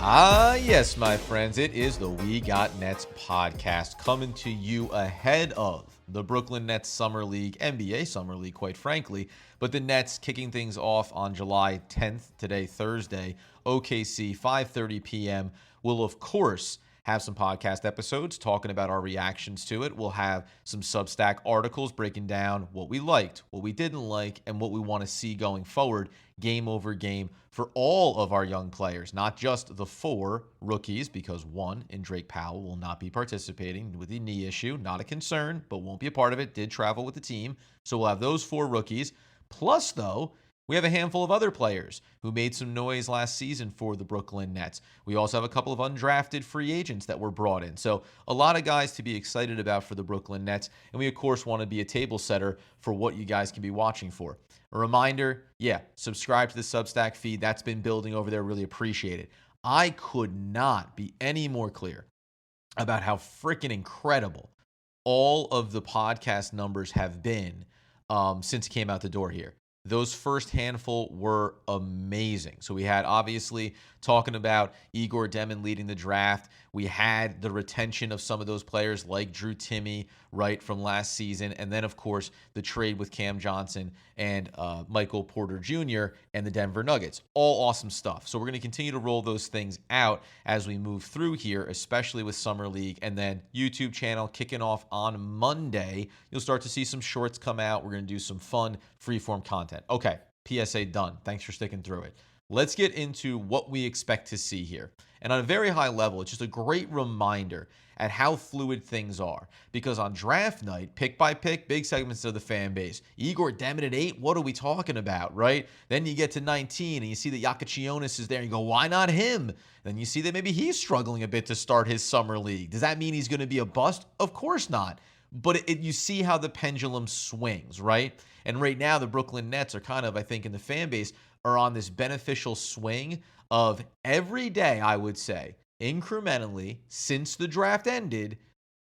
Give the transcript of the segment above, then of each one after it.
Yes, my friends, it is the We Got Nets podcast coming to you ahead of the Brooklyn Nets Summer League, NBA Summer League, quite frankly. But the Nets kicking things off on July 10th, today, Thursday, OKC, 5:30 p.m. We'll, of course, have some podcast episodes talking about our reactions to it. We'll have some Substack articles breaking down what we liked, what we didn't like, and what we want to see going forward, game over game, for all of our young players, not just the 4 rookies, because one in Drake Powell will not be participating with the knee issue. Not a concern, but won't be a part of it. Did travel with the team. So we'll have those 4 rookies. Plus, though, we have a handful of other players who made some noise last season for the Brooklyn Nets. We also have a couple of undrafted free agents that were brought in. So a lot of guys to be excited about for the Brooklyn Nets. And we, of course, want to be a table setter for what you guys can be watching for. A reminder, subscribe to the Substack feed. That's been building over there. Really appreciate it. I could not be any more clear about how freaking incredible all of the podcast numbers have been since it came out the door here. Those first handful were amazing. So we had, obviously, talking about Egor Dëmin leading the draft. We had the retention of some of those players like Drew Timme, right, from last season. And then, of course, the trade with Cam Johnson and Michael Porter Jr. and the Denver Nuggets. All awesome stuff. So we're going to continue to roll those things out as we move through here, especially with Summer League. And then YouTube channel kicking off on Monday. You'll start to see some shorts come out. We're going to do some fun freeform content. Okay, PSA done. Thanks for sticking through it. Let's get into what we expect to see here. And on a very high level, it's just a great reminder at how fluid things are. Because on draft night, pick by pick, big segments of the fan base. Egor Dëmin at 8, what are we talking about, right? Then you get to 19 and you see that Yakachionis is there and you go, why not him? Then you see that maybe he's struggling a bit to start his summer league. Does that mean he's going to be a bust? Of course not. But you see how the pendulum swings, right? And right now, the Brooklyn Nets are kind of, I think, in the fan base, are on this beneficial swing of every day, I would say, incrementally, since the draft ended,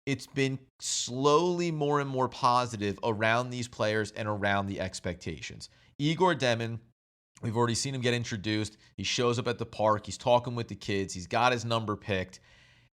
it's been slowly more and more positive around these players and around the expectations. Egor Dëmin, we've already seen him get introduced. He shows up at the park. He's talking with the kids. He's got his number picked.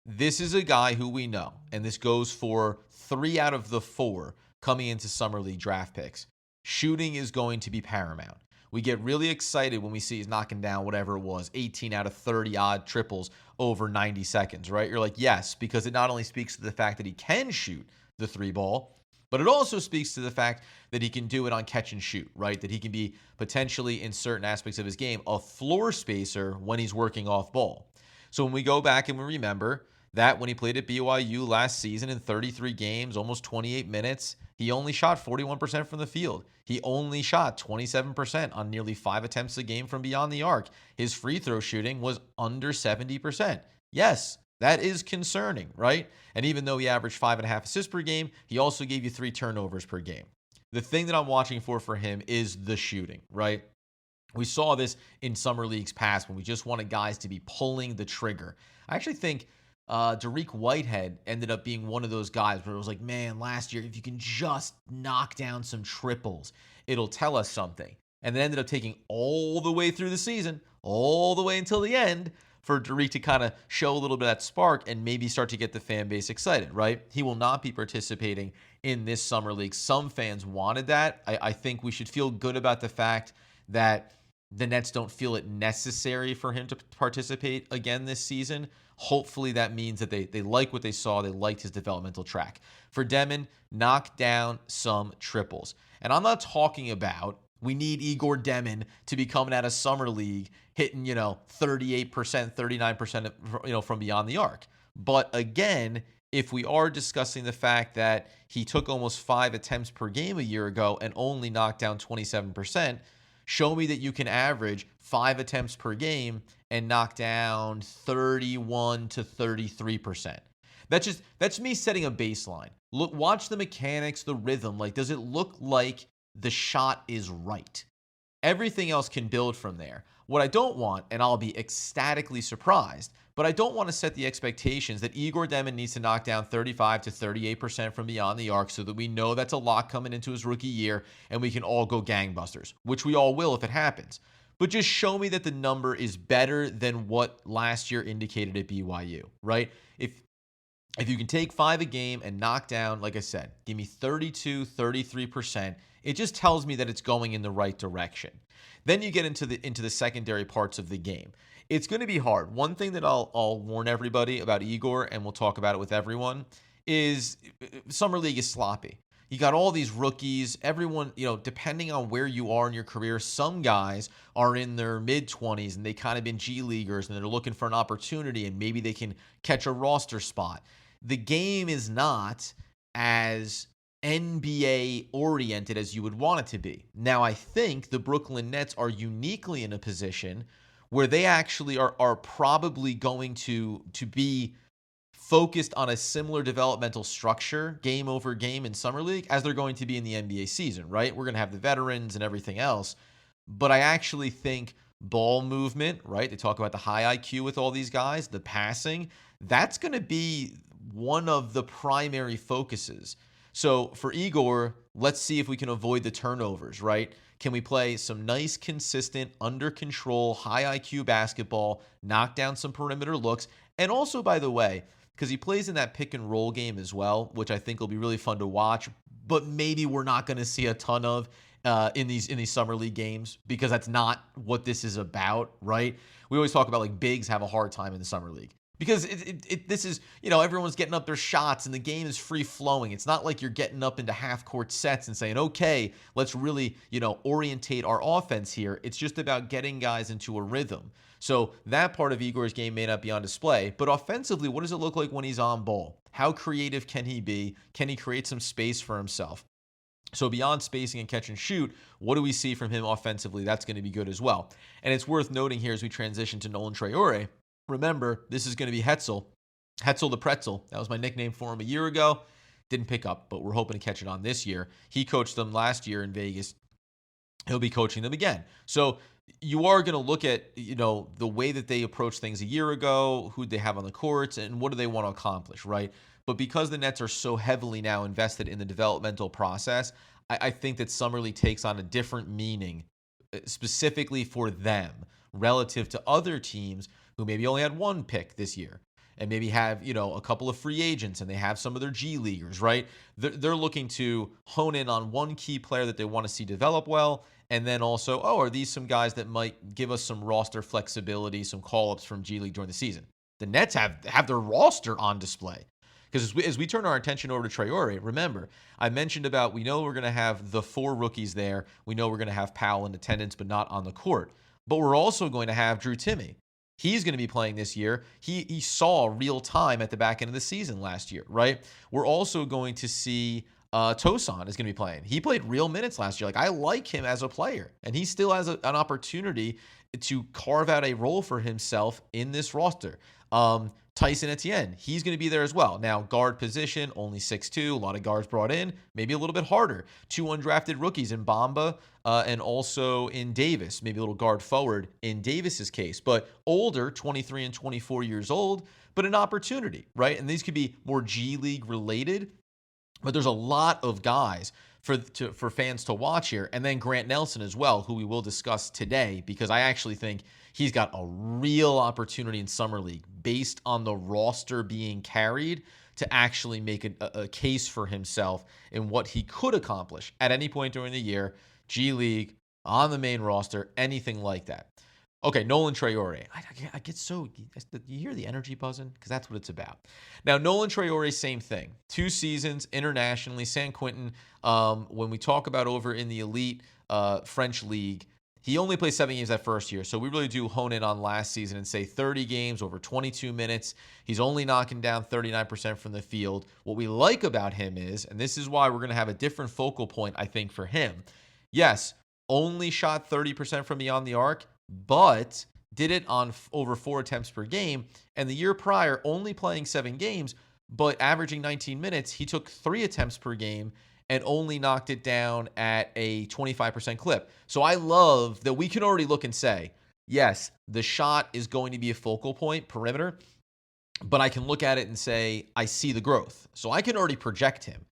This is a guy who we know, and this goes for 3 out of the 4 coming into Summer League draft picks. Shooting is going to be paramount. We get really excited when we see he's knocking down whatever it was, 18 out of 30 odd triples over 90 seconds, right? You're like, yes, because it not only speaks to the fact that he can shoot the 3 ball, but it also speaks to the fact that he can do it on catch and shoot, right? That he can be potentially, in certain aspects of his game, a floor spacer when he's working off ball. So when we go back and we remember that when he played at BYU last season in 33 games, almost 28 minutes, he only shot 41% from the field. He only shot 27% on nearly 5 attempts a game from beyond the arc. His free throw shooting was under 70%. Yes, that is concerning, right? And even though he averaged 5.5 assists per game, he also gave you 3 turnovers per game. The thing that I'm watching for him is the shooting, right? We saw this in summer leagues past when we just wanted guys to be pulling the trigger. I actually think Dariq Whitehead ended up being one of those guys where it was like, man, last year, if you can just knock down some triples, it'll tell us something. And it ended up taking all the way through the season, all the way until the end, for Dariq to kind of show a little bit of that spark and maybe start to get the fan base excited, right? He will not be participating in this summer league. Some fans wanted that. I think we should feel good about the fact that the Nets don't feel it necessary for him to participate again this season. Hopefully that means that they like what they saw. They liked his developmental track. For Dëmin, knock down some triples. And I'm not talking about we need Egor Dëmin to be coming out of summer league hitting, 38%, 39%, from beyond the arc. But again, if we are discussing the fact that he took almost 5 attempts per game a year ago and only knocked down 27%, show me that you can average 5 attempts per game and knock down 31 to 33%. That's me setting a baseline. Watch the mechanics, the rhythm. Like, does it look like the shot is right? Everything else can build from there. What I don't want, and I'll be ecstatically surprised, but I don't want to set the expectations that Egor Dëmin needs to knock down 35 to 38% from beyond the arc so that we know that's a lock coming into his rookie year and we can all go gangbusters, which we all will if it happens. but just show me that the number is better than what last year indicated at BYU, right? If you can take 5 a game and knock down, like I said, give me 32, 33%, it just tells me that it's going in the right direction. Then you get into the secondary parts of the game. It's going to be hard. One thing that I'll warn everybody about Egor, and we'll talk about it with everyone, is Summer League is sloppy. You got all these rookies. Everyone, depending on where you are in your career, some guys are in their mid-20s and they kind of been G Leaguers and they're looking for an opportunity and maybe they can catch a roster spot. The game is not as NBA oriented as you would want it to be. Now, I think the Brooklyn Nets are uniquely in a position where they actually are probably going to be focused on a similar developmental structure, game over game in Summer League, as they're going to be in the NBA season, right? We're going to have the veterans and everything else. But I actually think ball movement, right? They talk about the high IQ with all these guys, the passing, that's going to be one of the primary focuses. So for Egor, let's see if we can avoid the turnovers, right? Can we play some nice, consistent, under control, high IQ basketball, knock down some perimeter looks? And also, by the way, because he plays in that pick and roll game as well, which I think will be really fun to watch, but maybe we're not going to see a ton of in these Summer League games because that's not what this is about, right? We always talk about like bigs have a hard time in the Summer League. Because this is, everyone's getting up their shots and the game is free flowing. It's not like you're getting up into half court sets and saying, okay, let's really, orientate our offense here. It's just about getting guys into a rhythm. So that part of Egor's game may not be on display, but offensively, what does it look like when he's on ball? How creative can he be? Can he create some space for himself? So beyond spacing and catch and shoot, what do we see from him offensively? That's going to be good as well. And it's worth noting here as we transition to Nolan Traoré. Remember, this is going to be Hetzel the Pretzel. That was my nickname for him a year ago. Didn't pick up, but we're hoping to catch it on this year. He coached them last year in Vegas. He'll be coaching them again. So you are going to look at, the way that they approached things a year ago, who they have on the courts, and what do they want to accomplish, right? But because the Nets are so heavily now invested in the developmental process, I think that Summer League takes on a different meaning specifically for them relative to other teams who maybe only had one pick this year and maybe have, a couple of free agents and they have some of their G Leaguers, right? They're looking to hone in on one key player that they want to see develop well. And then also, are these some guys that might give us some roster flexibility, some call-ups from G League during the season? The Nets have their roster on display. Because as we turn our attention over to Traoré, remember, I mentioned about we know we're going to have the 4 rookies there. We know we're going to have Powell in attendance, but not on the court. But we're also going to have Drew Timme. He's going to be playing this year. He saw real time at the back end of the season last year, right? We're also going to see Tosan is going to be playing. He played real minutes last year. Like, I like him as a player, and he still has an opportunity to carve out a role for himself in this roster. Tyson Etienne, he's going to be there as well. Now, guard position, only 6'2", a lot of guards brought in, maybe a little bit harder. 2 undrafted rookies in Bamba and also in Davis, maybe a little guard forward in Davis's case, but older, 23 and 24 years old, but an opportunity, right? And these could be more G League related, but there's a lot of guys for fans to watch here. And then Grant Nelson as well, who we will discuss today, because I actually think he's got a real opportunity in Summer League based on the roster being carried to actually make a case for himself in what he could accomplish at any point during the year, G League, on the main roster, anything like that. Okay, Nolan Traoré. I get so, you hear the energy buzzing? Because that's what it's about. Now, Nolan Traoré, same thing. 2 seasons internationally, San Quentin. When we talk about over in the elite French league, he only played 7 games that first year. So we really do hone in on last season and say 30 games over 22 minutes. He's only knocking down 39% from the field. What we like about him is, and this is why we're going to have a different focal point, I think, for him. Yes, only shot 30% from beyond the arc, but did it on over 4 attempts per game. And the year prior, only playing 7 games, but averaging 19 minutes, he took 3 attempts per game and only knocked it down at a 25% clip. So I love that we can already look and say, yes, the shot is going to be a focal point, perimeter, but I can look at it and say, I see the growth. So I can already project him.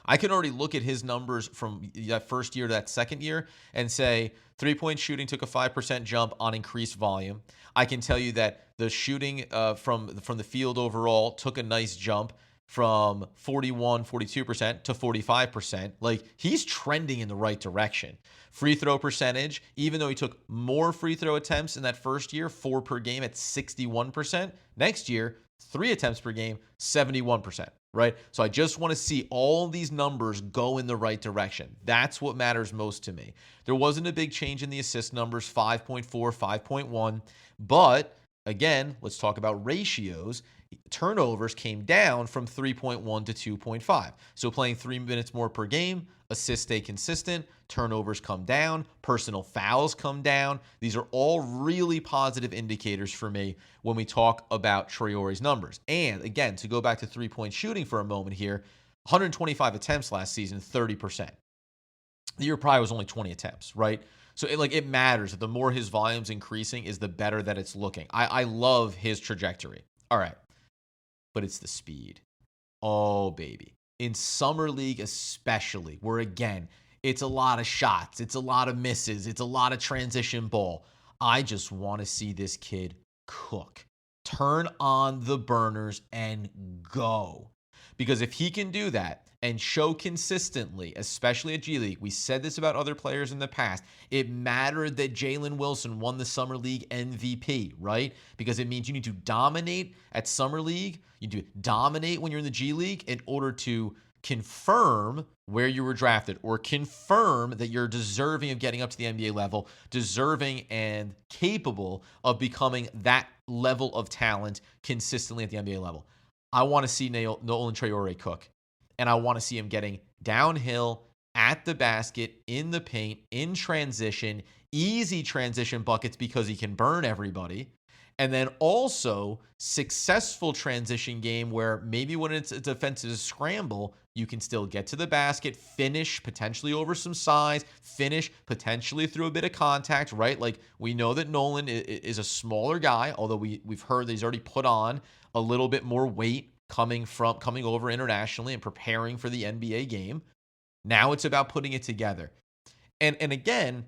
I can already look at his numbers from that first year to that second year and say 3-point shooting took a 5% jump on increased volume. I can tell you that the shooting from the field overall took a nice jump from 42% to 45%. Like, he's trending in the right direction. Free throw percentage, even though he took more free throw attempts in that first year, 4 per game at 61%. Next year, 3 attempts per game, 71%, right? So I just want to see all these numbers go in the right direction. That's what matters most to me. There wasn't a big change in the assist numbers, 5.4, 5.1, but again, let's talk about ratios. Turnovers came down from 3.1 to 2.5. So playing 3 minutes more per game, assists stay consistent, turnovers come down, personal fouls come down. These are all really positive indicators for me when we talk about Traoré's numbers. And again, to go back to 3-point shooting for a moment here, 125 attempts last season, 30%. The year prior was only 20 attempts, right? So it matters that the more his volume's increasing is the better that it's looking. I love his trajectory. All right. But it's the speed. Oh, baby. In Summer League especially, where again, it's a lot of shots, it's a lot of misses, it's a lot of transition ball. I just want to see this kid cook. Turn on the burners and go. Because if he can do that and show consistently, especially at G League, we said this about other players in the past, it mattered that Jalen Wilson won the Summer League MVP, right? Because it means you need to dominate at Summer League, you need to dominate when you're in the G League in order to confirm where you were drafted or confirm that you're deserving of getting up to the NBA level, deserving and capable of becoming that level of talent consistently at the NBA level. I want to see Nolan Traoré cook, and I want to see him getting downhill at the basket, in the paint, in transition, easy transition buckets because he can burn everybody. And then also successful transition game where maybe when it's a defensive scramble, you can still get to the basket, finish potentially over some size, finish potentially through a bit of contact, right? Like, we know that Nolan is a smaller guy, although we've heard that he's already put on a little bit more weight coming over internationally and preparing for the NBA game. Now it's about putting it together. And again,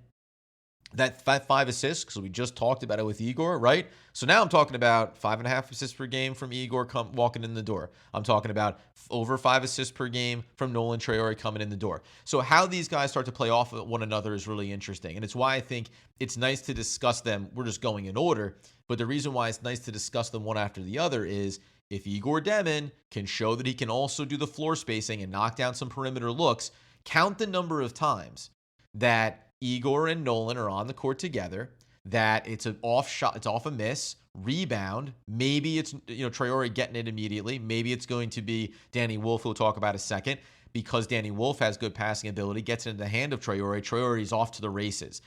that 5 assists, because we just talked about it with Egor, right? So now I'm talking about 5.5 assists per game from Egor walking in the door. I'm talking about over 5 assists per game from Nolan Traoré coming in the door. So how these guys start to play off of one another is really interesting. And it's why I think it's nice to discuss them. We're just going in order. But the reason why it's nice to discuss them one after the other is if Egor Dëmin can show that he can also do the floor spacing and knock down some perimeter looks, count the number of times that Egor and Nolan are on the court together, that it's an off shot, it's off a miss, rebound. Maybe it's Traoré getting it immediately. Maybe it's going to be Danny Wolf, who we'll talk about in a second, because Danny Wolf has good passing ability, gets it into the hand of Traoré. Traoré is off to the races.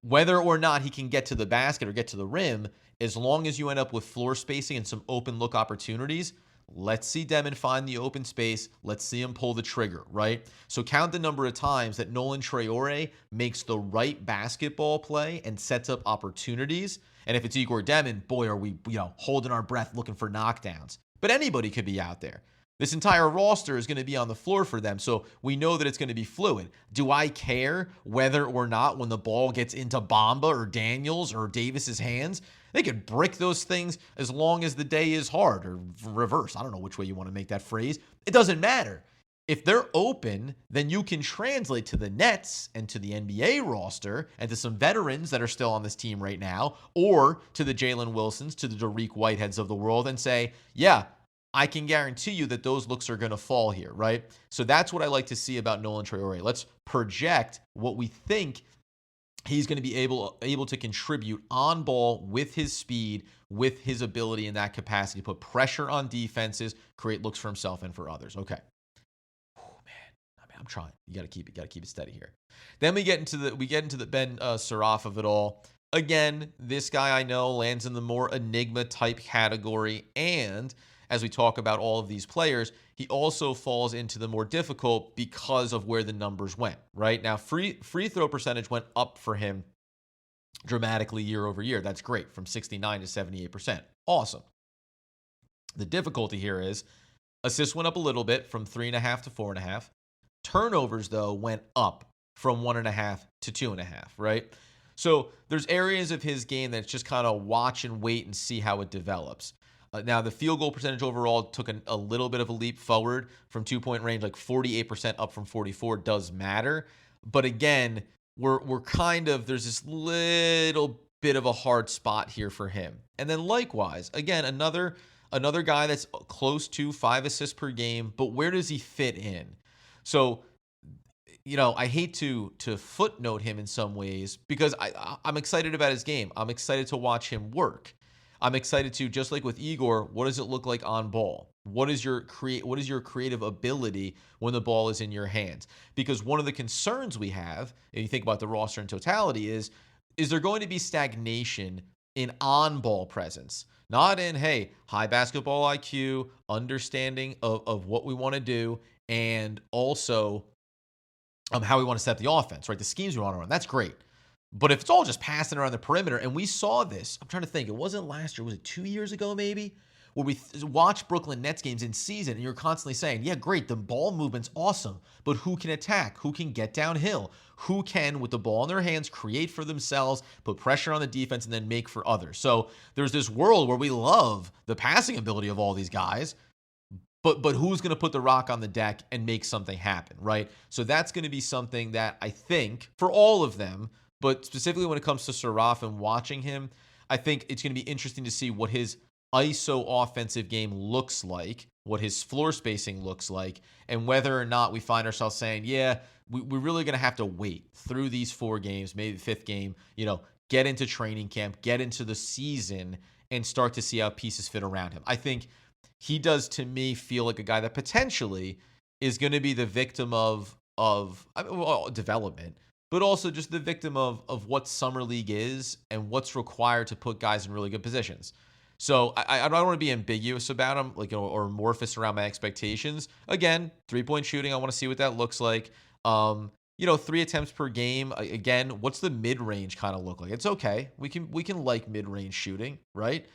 Whether or not he can get to the basket or get to the rim, as long as you end up with floor spacing and some open look opportunities, let's see Dëmin find the open space. Let's see him pull the trigger, right? So count the number of times that Nolan Traoré makes the right basketball play and sets up opportunities. And if it's Egor Dëmin, boy, are we holding our breath looking for knockdowns. But anybody could be out there. This entire roster is going to be on the floor for them, so we know that it's going to be fluid. Do I care whether or not when the ball gets into Bamba or Daniels or Davis's hands? They could brick those things as long as the day is hard, or reverse. I don't know which way you want to make that phrase. It doesn't matter. If they're open, then you can translate to the Nets and to the NBA roster and to some veterans that are still on this team right now, or to the Jalen Wilsons, to the Dariq Whiteheads of the world, and say, yeah, I can guarantee you that those looks are going to fall here, right? So that's what I like to see about Nolan Traoré. Let's project what we think he's going to be able to contribute on ball with his speed, with his ability in that capacity to put pressure on defenses, create looks for himself and for others. Okay. Oh man, I'm trying. You got to keep it steady here. Then we get into the Ben Saraf of it all. Again, this guy I know lands in the more enigma type category, and as we talk about all of these players, he also falls into the more difficult because of where the numbers went, right? Now, free throw percentage went up for him dramatically year over year. That's great, from 69 to 78%. Awesome. The difficulty here is assists went up a little bit from 3.5 to 4.5. Turnovers, though, went up from 1.5 to 2.5, right? So there's areas of his game that's just kind of watch and wait and see how it develops. Now, the field goal percentage overall took a little bit of a leap forward from 2-point range, like 48% up from 44 does matter. But again, we're kind of, there's this little bit of a hard spot here for him. And then likewise, again, another guy that's close to 5 assists per game, but where does he fit in? So, I hate to footnote him in some ways because I'm excited about his game. I'm excited to watch him work. I'm excited to, just like with Egor, what does it look like on ball? What is your creative ability when the ball is in your hands? Because one of the concerns we have, if you think about the roster in totality, is there going to be stagnation in on-ball presence? Not in, hey, high basketball IQ, understanding of what we want to do, and also how we want to set up the offense, right? The schemes we want to run. That's great. But if it's all just passing around the perimeter, and we saw this, I'm trying to think, it wasn't last year, was it 2 years ago maybe? Where we watched Brooklyn Nets games in season, and you're constantly saying, yeah, great, the ball movement's awesome, but who can attack? Who can get downhill? Who can, with the ball in their hands, create for themselves, put pressure on the defense, and then make for others? So there's this world where we love the passing ability of all these guys, but who's going to put the rock on the deck and make something happen, right? So that's going to be something that I think, for all of them, but specifically when it comes to Saraf and watching him, I think it's going to be interesting to see what his ISO offensive game looks like, what his floor spacing looks like, and whether or not we find ourselves saying, yeah, we're really going to have to wait through these 4 games, maybe the 5th game, get into training camp, get into the season, and start to see how pieces fit around him. I think he does, to me, feel like a guy that potentially is going to be the victim of development, but also just the victim of what Summer League is and what's required to put guys in really good positions. So I don't want to be ambiguous about him, or amorphous around my expectations. Again, 3-point shooting, I want to see what that looks like. 3 attempts per game. Again, what's the mid-range kind of look like? It's okay. We can like mid-range shooting, right?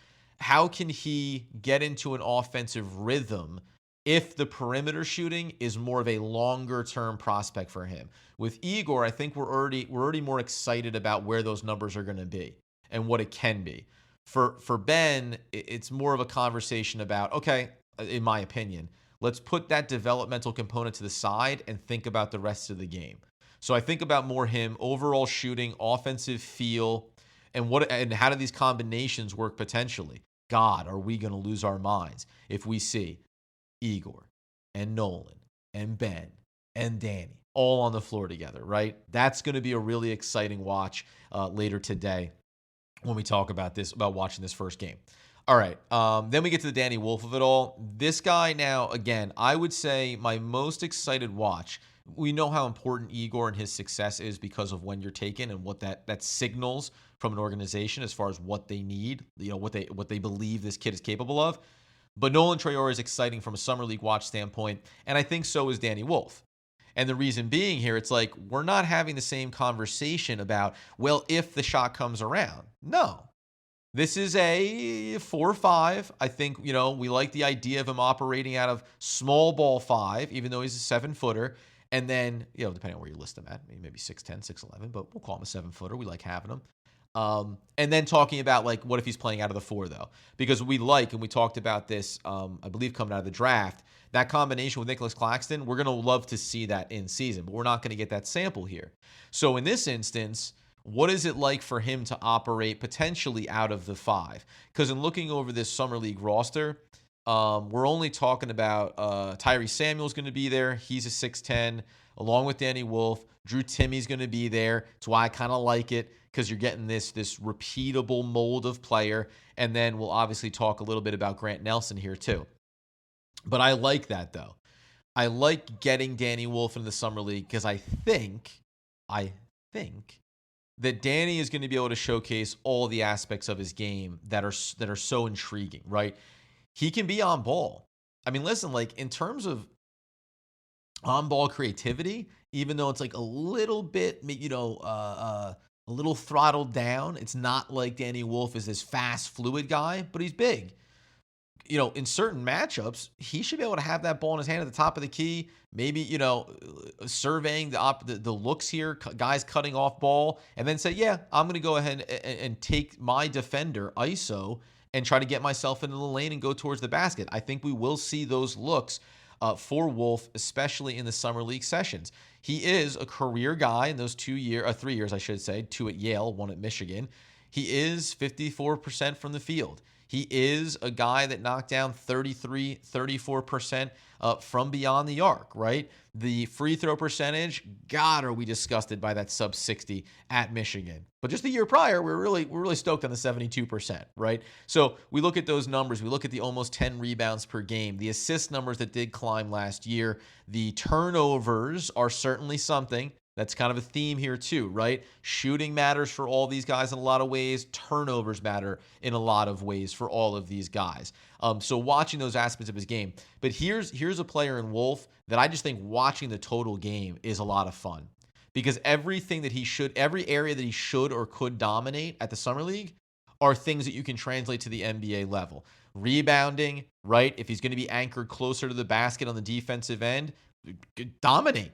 How can he get into an offensive rhythm if the perimeter shooting is more of a longer-term prospect for him? With Egor, I think we're already more excited about where those numbers are going to be and what it can be. For Ben, it's more of a conversation about, okay, in my opinion, let's put that developmental component to the side and think about the rest of the game. So I think about more him overall shooting, offensive feel, and how do these combinations work potentially? God, are we going to lose our minds if we see Egor and Nolan and Ben and Danny all on the floor together, right? That's going to be a really exciting watch later today when we talk about watching this first game. All right, then we get to the Danny Wolf of it all. This guy now, again, I would say my most excited watch. We know how important Egor and his success is because of when you're taken and what that signals from an organization as far as what they need, what they believe this kid is capable of. But Nolan Traoré is exciting from a Summer League watch standpoint, and I think so is Danny Wolf. And the reason being here, it's like we're not having the same conversation about, well, if the shot comes around. No. This is a 4-5. I think, we like the idea of him operating out of small ball 5, even though he's a 7-footer. And then, depending on where you list him at, maybe 6'10", 6'11", but we'll call him a 7-footer. We like having him. And then talking about, what if he's playing out of the 4, though? Because and we talked about this, I believe, coming out of the draft, that combination with Nicholas Claxton, we're going to love to see that in season, but we're not going to get that sample here. So in this instance, what is it like for him to operate potentially out of the 5? Because in looking over this Summer League roster, we're only talking about Tyrese Samuel's going to be there. He's a 6'10", along with Danny Wolf. Drew Timmy's going to be there. That's why I kind of like it, because you're getting this repeatable mold of player. And then we'll obviously talk a little bit about Grant Nelson here too. But I like that, though. I like getting Danny Wolf in the Summer League because I think that Danny is going to be able to showcase all the aspects of his game that are so intriguing, right? He can be on ball. I mean, listen, in terms of on ball creativity, even though it's a little bit, a little throttled down, it's not like Danny Wolf is this fast, fluid guy, but he's big. in certain matchups, he should be able to have that ball in his hand at the top of the key. Maybe, surveying the looks here, guys cutting off ball, and then say, yeah, I'm going to go ahead and take my defender, ISO, and try to get myself into the lane and go towards the basket. I think we will see those looks for Wolf, especially in the Summer League sessions. He is a career guy in those 3 years, I should say, 2 at Yale, 1 at Michigan. He is 54% from the field. He is a guy that knocked down 33, 34% from beyond the arc, right? The free throw percentage, God, are we disgusted by that sub 60 at Michigan. But just the year prior, we're really stoked on the 72%, right? So we look at those numbers. We look at the almost 10 rebounds per game, the assist numbers that did climb last year. The turnovers are certainly something. That's kind of a theme here too, right? Shooting matters for all these guys in a lot of ways. Turnovers matter in a lot of ways for all of these guys. So watching those aspects of his game. But here's a player in Wolf that I just think watching the total game is a lot of fun. Because every area that he should or could dominate at the Summer League are things that you can translate to the NBA level. Rebounding, right? If he's going to be anchored closer to the basket on the defensive end, dominate.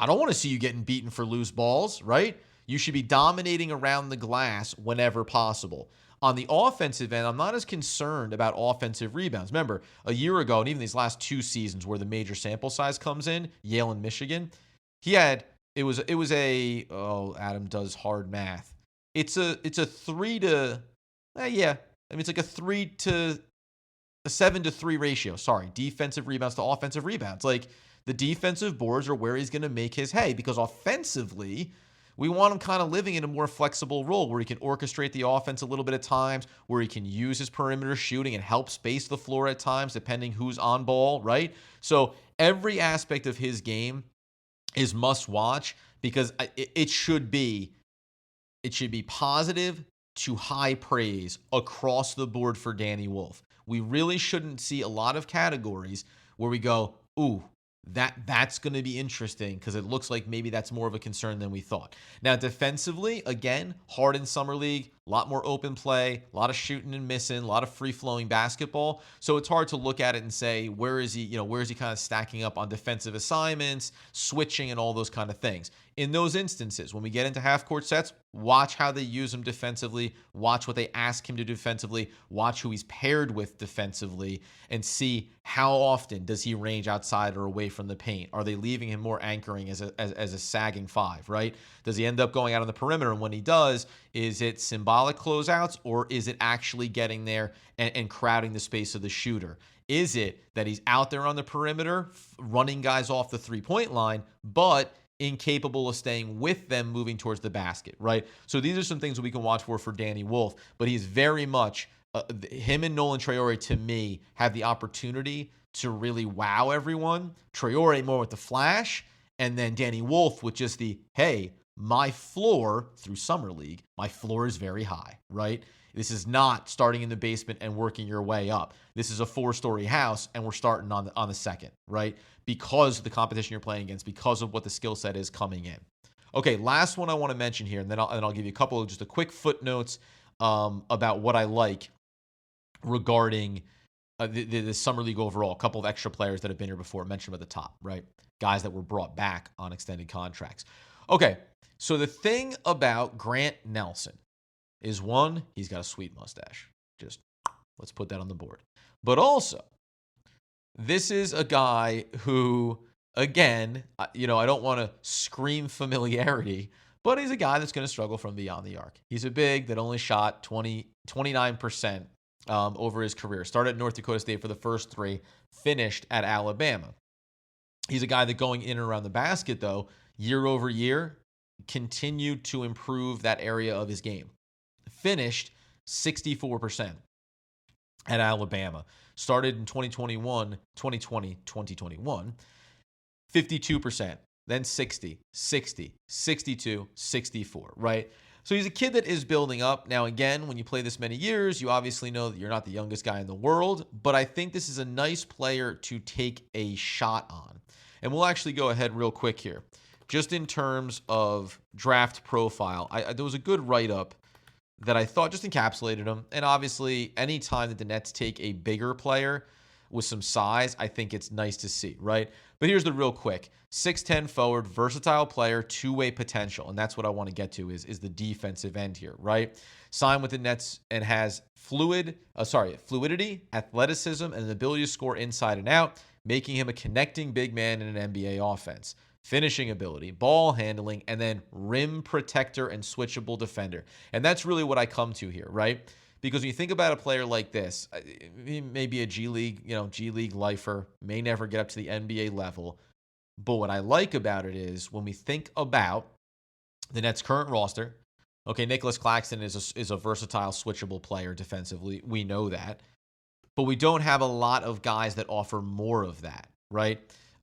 I don't want to see you getting beaten for loose balls, right? You should be dominating around the glass whenever possible. On the offensive end, I'm not as concerned about offensive rebounds. Remember, a year ago, and even these last 2 seasons where the major sample size comes in, Yale and Michigan, Adam does hard math. It's a 3 to, it's like a 7 to 3 ratio. Sorry, defensive rebounds to offensive rebounds. Like, the defensive boards are where he's going to make his hay, because offensively, we want him kind of living in a more flexible role where he can orchestrate the offense a little bit at times, where he can use his perimeter shooting and help space the floor at times, depending who's on ball, right? So every aspect of his game is must watch, because it should be positive to high praise across the board for Danny Wolf. We really shouldn't see a lot of categories where we go, ooh, that's going to be interesting, because it looks like maybe that's more of a concern than we thought. Now, defensively, again, hard in Summer League, a lot more open play, a lot of shooting and missing, a lot of free-flowing basketball. So it's hard to look at it and say, where is he kind of stacking up on defensive assignments, switching, and all those kind of things. In those instances, when we get into half-court sets, watch how they use him defensively, watch what they ask him to defensively, watch who he's paired with defensively, and see how often does he range outside or away from the paint. Are they leaving him more anchoring as a sagging 5, right? Does he end up going out on the perimeter? And when he does, is it symbolic closeouts, or is it actually getting there and crowding the space of the shooter? Is it that he's out there on the perimeter running guys off the three-point line, but incapable of staying with them moving towards the basket, right? So these are some things that we can watch for Danny Wolf, but he's very much, him and Nolan Traoré, to me, have the opportunity to really wow everyone. Traoré more with the flash, and then Danny Wolf with just the, hey, my floor through Summer League, my floor is very high, right? This is not starting in the basement and working your way up. This is a 4-story house, and we're starting on the second, right? Because of the competition you're playing against, because of what the skill set is coming in. Okay, last one I want to mention here, and then I'll give you a couple of just a quick footnotes about what I like regarding the Summer League overall. A couple of extra players that have been here before, mentioned at the top, right? Guys that were brought back on extended contracts. Okay, so the thing about Grant Nelson is, one, he's got a sweet mustache. Just let's put that on the board. But also, this is a guy who, again, I don't want to scream familiarity, but he's a guy that's going to struggle from beyond the arc. He's a big that only shot 29% over his career. Started at North Dakota State for the first 3, finished at Alabama. He's a guy that going in and around the basket, though, year over year, continued to improve that area of his game. Finished 64% at Alabama. Started in 2021, 52%, then 60, 62, 64, right? So he's a kid that is building up. Now, again, when you play this many years, you obviously know that you're not the youngest guy in the world, but I think this is a nice player to take a shot on. And we'll actually go ahead real quick here. Just in terms of draft profile, there was a good write-up that I thought just encapsulated him. And obviously, anytime that the Nets take a bigger player with some size, I think it's nice to see, right? But here's the real quick. 6'10 forward, versatile player, two-way potential. And that's what I want to get to is the defensive end here, right? Signed with the Nets and has fluidity, athleticism, and an ability to score inside and out, making him a connecting big man in an NBA offense. Finishing ability, ball handling, and then rim protector and switchable defender. And that's really what I come to here, right? Because when you think about a player like this, he may be a G League lifer, may never get up to the NBA level. But what I like about it is when we think about the Nets' current roster, okay, Nicholas Claxton is a versatile, switchable player defensively. We know that. But we don't have a lot of guys that offer more of that, right?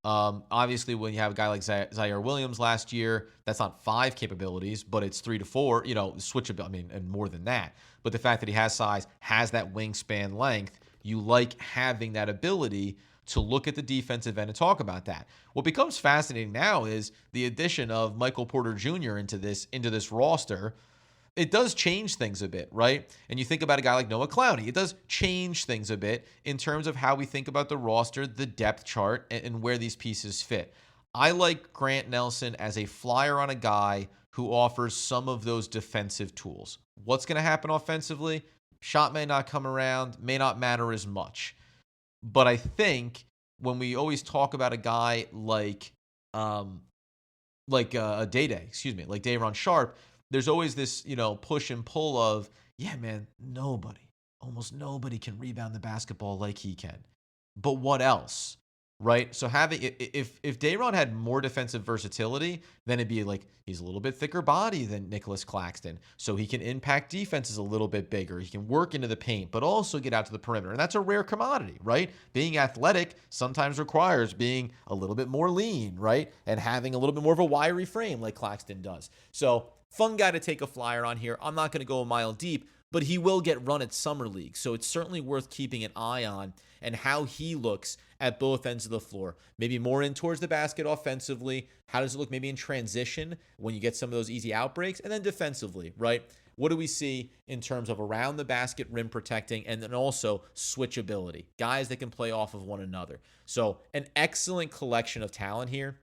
Obviously, when you have a guy like Zaire Williams last year, that's not 5 capabilities, but it's 3 to 4, switchable, and more than that. But the fact that he has size, has that wingspan length, you like having that ability to look at the defensive end and talk about that. What becomes fascinating now is the addition of Michael Porter Jr. into this roster. It does change things a bit, right? And you think about a guy like Noah Clowney. It does change things a bit in terms of how we think about the roster, the depth chart, and where these pieces fit. I like Grant Nelson as a flyer on a guy who offers some of those defensive tools. What's going to happen offensively? Shot may not come around, may not matter as much. But I think when we always talk about a guy like Day'Ron Sharpe, there's always this, push and pull of, yeah, man, almost nobody can rebound the basketball like he can. But what else, right? So if Day'Ron had more defensive versatility, then it'd be like he's a little bit thicker body than Nicholas Claxton, so he can impact defenses a little bit bigger. He can work into the paint, but also get out to the perimeter, and that's a rare commodity, right? Being athletic sometimes requires being a little bit more lean, right, and having a little bit more of a wiry frame like Claxton does. So fun guy to take a flyer on here. I'm not going to go a mile deep, but he will get run at Summer League. So it's certainly worth keeping an eye on and how he looks at both ends of the floor. Maybe more in towards the basket offensively. How does it look maybe in transition when you get some of those easy outbreaks? And then defensively, right? What do we see in terms of around the basket, rim protecting, and then also switchability? Guys that can play off of one another. So an excellent collection of talent here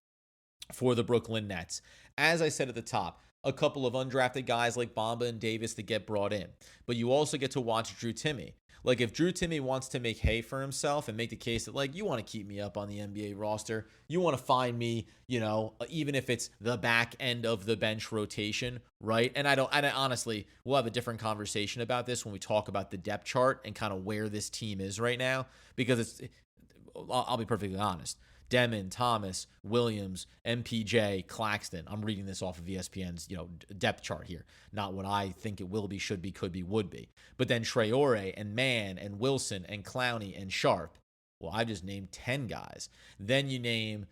for the Brooklyn Nets. As I said at the top, a couple of undrafted guys like Bamba and Davis that get brought in. But you also get to watch Drew Timme. Like, if Drew Timme wants to make hay for himself and make the case that, like, you want to keep me up on the NBA roster, you want to find me, even if it's the back end of the bench rotation, right? And I honestly, we'll have a different conversation about this when we talk about the depth chart and kind of where this team is right now, because I'll be perfectly honest. Dëmin, Thomas, Williams, MPJ, Claxton. I'm reading this off of ESPN's, depth chart here. Not what I think it will be, should be, could be, would be. But then Traoré and Mann and Wilson and Clowney and Sharpe. Well, I just named 10 guys. Then you name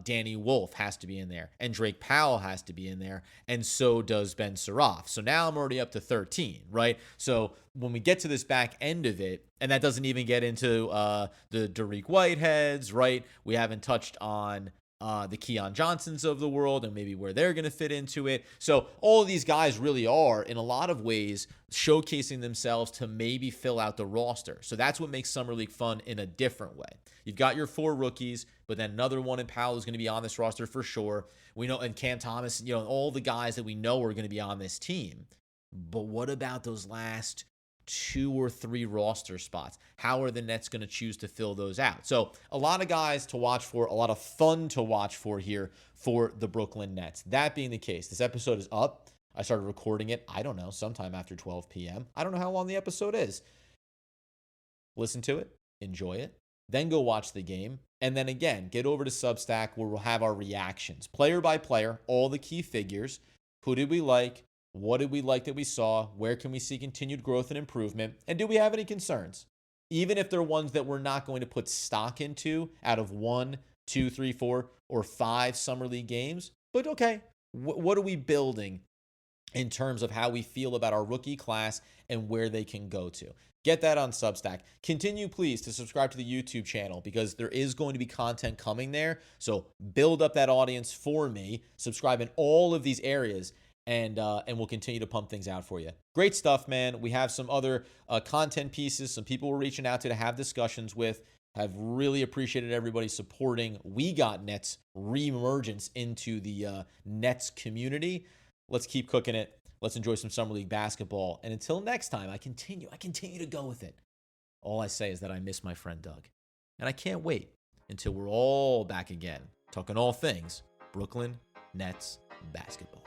Danny Wolf has to be in there, and Drake Powell has to be in there, and so does Ben Saraf. So now I'm already up to 13, right? So when we get to this back end of it, and that doesn't even get into the Dariq Whiteheads, right? We haven't touched on the Keon Johnsons of the world and maybe where they're going to fit into it. So all of these guys really are, in a lot of ways, showcasing themselves to maybe fill out the roster. So that's what makes Summer League fun in a different way. You've got your 4 rookies, but then another one in Powell is going to be on this roster for sure. We know, and Cam Thomas, all the guys that we know are going to be on this team. But what about those last 2 or 3 roster spots? How are the Nets going to choose to fill those out? So a lot of guys to watch for, a lot of fun to watch for here for the Brooklyn Nets. That being the case, this episode is up. I started recording it, I don't know, sometime after 12 p.m. I don't know how long the episode is. Listen to it, enjoy it, then go watch the game, and then again, get over to Substack where we'll have our reactions, player by player, all the key figures. Who did we like? What did we like that we saw? Where can we see continued growth and improvement? And do we have any concerns? Even if they're ones that we're not going to put stock into out of 1, 2, 3, 4, or 5 Summer League games. But okay, what are we building in terms of how we feel about our rookie class and where they can go to? Get that on Substack. Continue, please, to subscribe to the YouTube channel because there is going to be content coming there. So build up that audience for me. Subscribe in all of these areas. and we'll continue to pump things out for you. Great stuff, man. We have some other content pieces, some people we're reaching out to have discussions with. Have really appreciated everybody supporting We Got Nets reemergence into the Nets community. Let's keep cooking it. Let's enjoy some Summer League basketball. And until next time, I continue to go with it. All I say is that I miss my friend Doug. And I can't wait until we're all back again, talking all things Brooklyn Nets basketball.